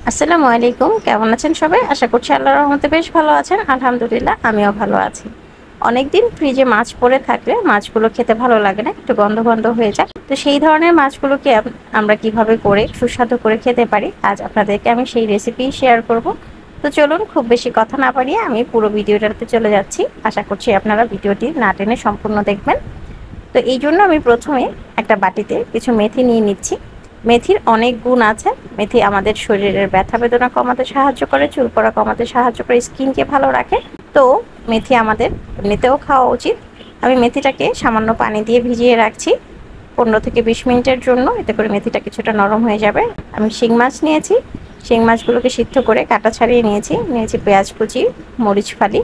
আসসালামু আলাইকুম, কেমন আছেন সবাই? আশা করছি আল্লাহর রহমতে বেশ ভালো আছেন। আলহামদুলিল্লাহ, আমিও ভালো আছি। অনেকদিন ফ্রিজে মাছ পড়ে থাকলে মাছগুলো খেতে ভালো লাগে না, একটু গন্ধ গন্ধ হয়ে যায়। তো সেই ধরনের মাছগুলোকে আমরা কিভাবে করে সুস্বাদু করে খেতে পারি, আজ আপনাদেরকে আমি সেই রেসিপি শেয়ার করব। তো চলুন, খুব বেশি কথা না বাড়িয়ে আমি পুরো ভিডিওটাতে চলে যাচ্ছি। আশা করছি আপনারা ভিডিওটি না টেনে সম্পূর্ণ দেখবেন। তো এই জন্য আমি প্রথমে একটা বাটিতে কিছু মেথি নিয়ে নিচ্ছি। মেথির অনেক গুণ আছে। মেথি আমাদের শরীরের ব্যথা বেদনা কমাতে সাহায্য করে, চুল পড়া কমাতে সাহায্য করে, স্কিনকে ভালো রাখে। তো মেথি আমাদের এমনিতেও খাওয়া উচিত। আমি মেথিটাকে সামান্য পানি দিয়ে ভিজিয়ে রাখছি 15 থেকে 20 মিনিটের জন্য, এতে করে মেথিটা কিছুটা নরম হয়ে যাবে। আমি শিং মাছ নিয়েছি, শিং মাছগুলোকে সিদ্ধ করে কাটা ছাড়িয়ে নিয়েছি পেঁয়াজ কুচি, মরিচ ফালি।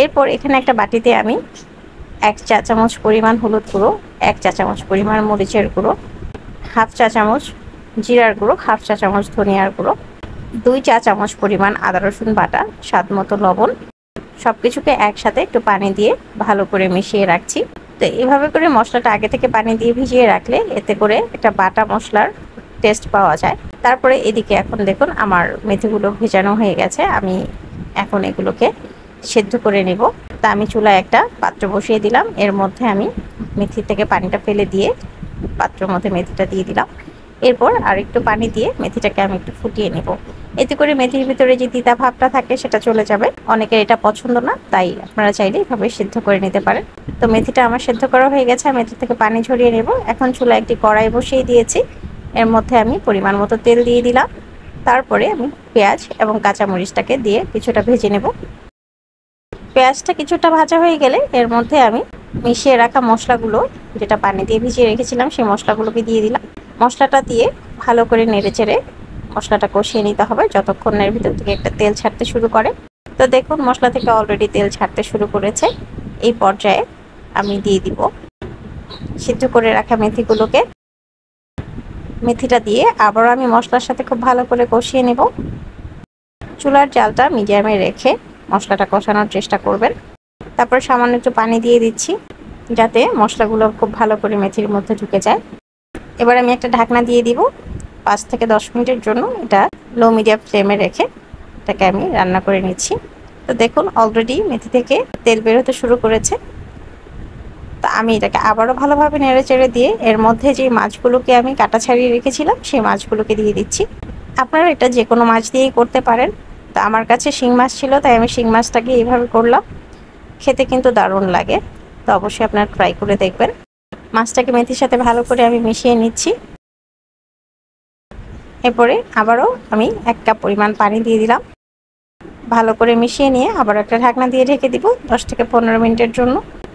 এরপর এখানে একটা বাটিতে আমি 1 চা চামচ পরিমাণ হলুদ গুঁড়ো, 1 চা চামচ পরিমাণ মরিচের গুঁড়ো, হাফ চা চামচ জিরার গুঁড়ো, হাফ চা চামচ ধনিয়ার গুঁড়ো, 2 চা চামচ পরিমাণ আদা রসুন বাটা, স্বাদ মতো লবণ, সবকিছুকে একসাথে একটু পানি দিয়ে ভালো করে মিশিয়ে রাখছি। তো এইভাবে করে মশলাটা আগে থেকে পানি দিয়ে ভিজিয়ে রাখলে এতে করে একটা বাটা মশলার টেস্ট পাওয়া যায়। তারপরে এদিকে এখন দেখুন আমার মেথিগুলো ভেজানো হয়ে গেছে। আমি এখন এগুলোকে সেদ্ধ করে নেব। তা আমি চুলায় একটা পাত্র বসিয়ে দিলাম। এর মধ্যে আমি মেথি থেকে পানিটা ফেলে দিয়ে পাত্রের মধ্যে মেথিটা দিয়ে দিলাম। এরপর আর একটু পানি দিয়ে মেথিটাকে আমি একটু ফুটিয়ে নেব। এতে করে মেথির ভিতরে যে তিতা ভাবটা থাকে সেটা চলে যাবে। অনেকের এটা পছন্দ না, তাই আপনারা চাইলে এভাবে সিদ্ধ করে নিতে পারেন। তো মেথিটা আমার সিদ্ধ করা হয়ে গেছে, মেথি থেকে পানি ঝরিয়ে নেব। এখন চুলায় একটি কড়াই বসিয়ে দিয়েছি। এর মধ্যে আমি পরিমাণ মতো তেল দিয়ে দিলাম। তারপরে আমি পেঁয়াজ এবং কাঁচামরিচটাকে দিয়ে কিছুটা ভেজে নেব। পেঁয়াজটা কিছুটা ভাজা হয়ে গেলে এর মধ্যে আমি মিশিয়ে রাখা মশলাগুলো, যেটা পানি দিয়ে ভিজিয়ে রেখেছিলাম, সেই মশলাগুলোকে দিয়ে দিলাম। মশলাটা দিয়ে ভালো করে নেড়েচেড়ে মশলাটা কষিয়ে নিতে হবে যতক্ষণ এর ভিতর থেকে একটা তেল ছাড়তে শুরু করে। তো দেখুন মশলা থেকে অলরেডি তেল ছাড়তে শুরু করেছে। এই পর্যায়ে আমি দিয়ে দিব সিদ্ধ করে রাখা মেথিগুলোকে। মেথিটা দিয়ে আবারও আমি মশলার সাথে খুব ভালো করে কষিয়ে নেব। চুলার জালটা মিডিয়ামে রেখে মশলাটা কষানোর চেষ্টা করবেন। তারপর সামান্য একটু পানি দিয়ে দিচ্ছি যাতে মশলাগুলো খুব ভালো করে মেথির মধ্যে ঢুকে যায়। এবার আমি একটা ঢাকনা দিয়ে দিব 5 থেকে 10 মিনিটের জন্য। এটা লো মিডিয়াম ফ্লেমে রেখে এটাকে আমি রান্না করে নিচ্ছি। তো দেখুন অলরেডি মেথি থেকে তেল বের হতে শুরু করেছে। তো আমি এটাকে আবারও ভালোভাবে নেড়ে চেড়ে দিয়ে এর মধ্যে যে মাছগুলোকে আমি কাটা ছাড়িয়ে রেখেছিলাম সেই মাছগুলোকে দিয়ে দিচ্ছি। আপনারা এটা যে কোনো মাছ দিয়েই করতে পারেন। তো আমার কাছে শিং মাছ ছিল, তাই আমি শিং মাছটাকে এইভাবে করলাম। খেতে কিন্তু দারুণ লাগে। তো অবশ্যই আপনারা ট্রাই করে দেখবেন। মাছটাকে মেথির সাথে ভালো করে আমি মিশিয়ে নিচ্ছি। এরপরে আবারও আমি 1 কাপ পরিমাণ পানি দিয়ে দিলাম। ভালো করে মিশিয়ে নিয়ে আবার একটা ঢাকনা দিয়ে ঢেকে দিব 10 থেকে 15 মিনিটের জন্য।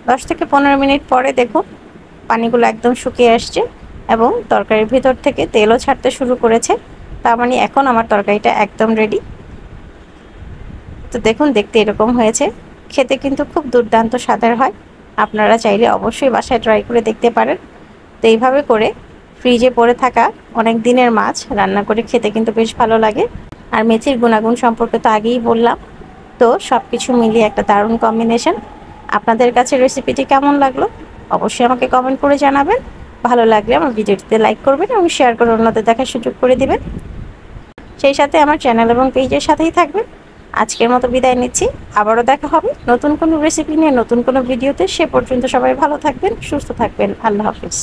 10 থেকে 15 মিনিট পরে দেখুন পানিগুলো একদম শুকিয়ে আসছে এবং তরকারির ভিতর থেকে তেলও ছাড়তে শুরু করেছে। তার মানে এখন আমার তরকারিটা একদম রেডি। তো দেখুন দেখতে এরকম হয়েছে। খেতে কিন্তু খুব দুর্দান্ত স্বাদের হয়। আপনারা চাইলে অবশ্যই বাসায় ট্রাই করে দেখতে পারেন। তো এইভাবে করে ফ্রিজে পড়ে থাকা অনেক দিনের মাছ রান্না করে খেতে কিন্তু বেশ ভালো লাগে। আর মেথির গুণাগুণ সম্পর্কে তো আগেই বললাম। তো সব কিছু মিলিয়ে একটা দারুণ কম্বিনেশন। আপনাদের কাছে রেসিপিটি কেমন লাগলো অবশ্যই আমাকে কমেন্ট করে জানাবেন। ভালো লাগলে আমার ভিডিওটিতে লাইক করবেন এবং শেয়ার করে অন্যদের দেখার সুযোগ করে দিবেন। সেই সাথে আমার চ্যানেল এবং পেজের সাথেই থাকবেন। আজকের মতো বিদায় নিচ্ছি। আবারও দেখা হবে নতুন কোনো রেসিপি নিয়ে, নতুন কোনো ভিডিওতে। সে পর্যন্ত সবাই ভালো থাকবেন, সুস্থ থাকবেন। আল্লাহ হাফিজ।